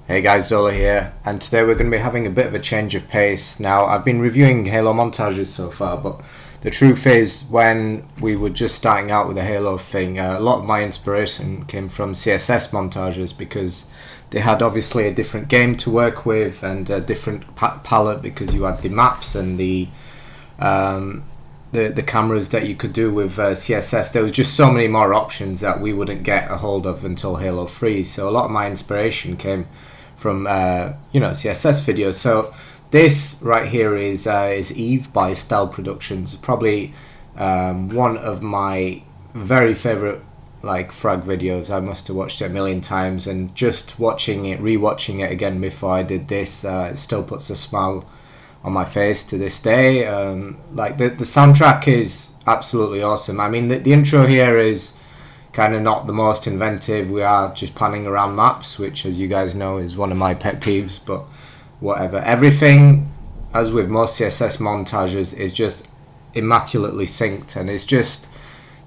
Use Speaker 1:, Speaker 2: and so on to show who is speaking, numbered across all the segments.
Speaker 1: Hey guys, Zola here, and today we're going to be having a bit of a change of pace. Now, I've been reviewing Halo montages so far, but the truth is, when we were just starting out with the Halo thing, a lot of my inspiration came from CSS montages because they had obviously a different game to work with and a different palette because you had the maps and the cameras that you could do with CSS. There was just so many more options that we wouldn't get a hold of until Halo 3. So a lot of my inspiration came from CSS videos. So this right here is Eve by Style Productions. Probably one of my very favorite frag videos. I must have watched it a million times, and just rewatching it again before I did this, it still puts a smile on my face to this day. The soundtrack is absolutely awesome. I mean, the intro here is kind of not the most inventive. We are just panning around maps, which, as you guys know, is one of my pet peeves, but whatever. Everything, as with most CSS montages, is just immaculately synced, and it's just,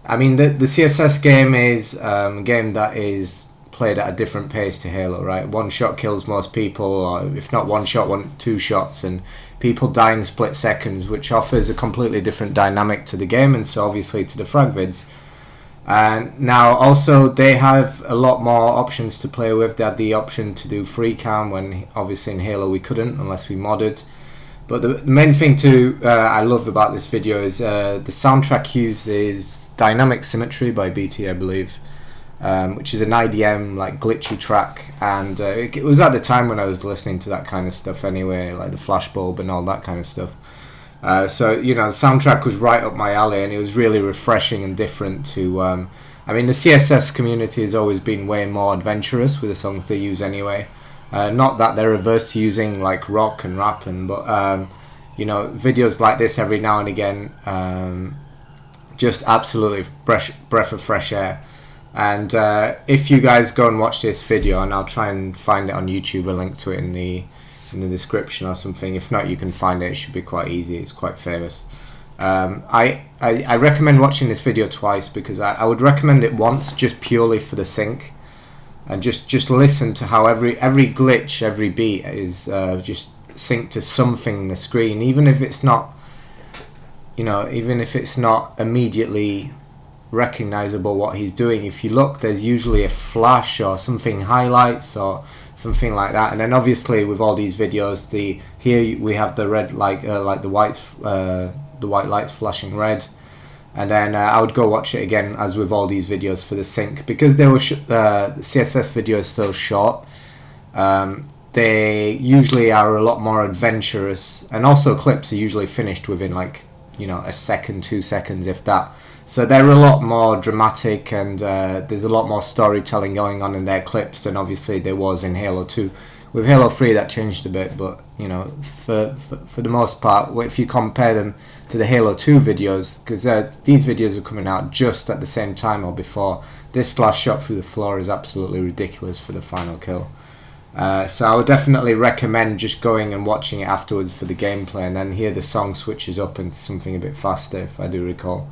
Speaker 1: I mean, the CSS game is a game that is played at a different pace to Halo, right? One shot kills most people, or if not one shot, two shots, and people die in split seconds, which offers a completely different dynamic to the game, and so obviously to the Fragvids. And now also they have a lot more options to play with. They had the option to do free cam when obviously in Halo we couldn't unless we modded. But the main thing I love about this video is the soundtrack uses Dynamic Symmetry by BT, I believe, which is an IDM glitchy track, and it was at the time when I was listening to that kind of stuff anyway, like the flashbulb and all that kind of stuff. So the soundtrack was right up my alley, and it was really refreshing and different to I mean, the CSS community has always been way more adventurous with the songs they use anyway. Not that they're averse to using rock and rap, but videos like this every now and again, just absolutely breath of fresh air. And if you guys go and watch this video, and I'll try and find it on YouTube, a link to it in the description or something. If not, you can find it. It should be quite easy. It's quite famous. I recommend watching this video twice, because I would recommend it once just purely for the sync, and just listen to how every glitch, every beat is just synced to something in the screen, even if it's not immediately recognizable what he's doing. If you look, there's usually a flash or something highlights or something like that. And then obviously with all these videos, here we have the red the white lights flashing red, and then I would go watch it again, as with all these videos, for the sync, because they were the CSS video is so short. They usually are a lot more adventurous, and also clips are usually finished within a second, 2 seconds, if that. So they're a lot more dramatic, and there's a lot more storytelling going on in their clips than obviously there was in Halo 2. With Halo 3 that changed a bit, but for the most part, if you compare them to the Halo 2 videos, because these videos are coming out just at the same time or before, this last shot through the floor is absolutely ridiculous for the final kill. So I would definitely recommend just going and watching it afterwards for the gameplay, and then here the song switches up into something a bit faster, if I do recall.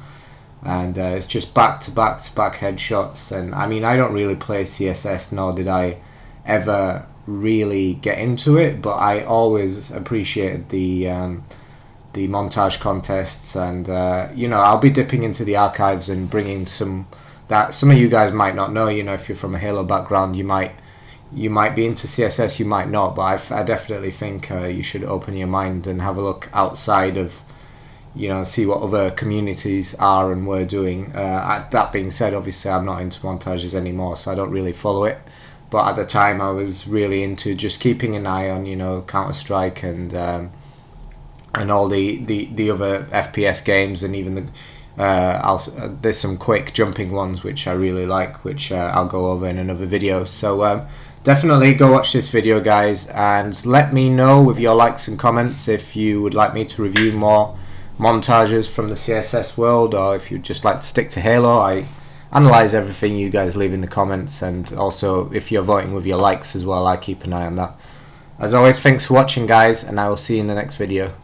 Speaker 1: And it's just back to back headshots. And I mean, I don't really play CSS, nor did I ever really get into it, but I always appreciated the montage contests, and I'll be dipping into the archives and bringing some that some of you guys might not know. If you're from a Halo background, you might be into CSS, you might not, but I definitely think you should open your mind and have a look outside of, see what other communities are and were doing. That being said, obviously I'm not into montages anymore, so I don't really follow it. But at the time, I was really into just keeping an eye on, Counter-Strike and all the other FPS games, and even there's some quick jumping ones which I really like, which I'll go over in another video. So definitely go watch this video, guys, and let me know with your likes and comments if you would like me to review more montages from the CSS world, or if you'd just like to stick to Halo. I analyze everything you guys leave in the comments, and also if you're voting with your likes as well, I keep an eye on that. As always, thanks for watching, guys, and I will see you in the next video.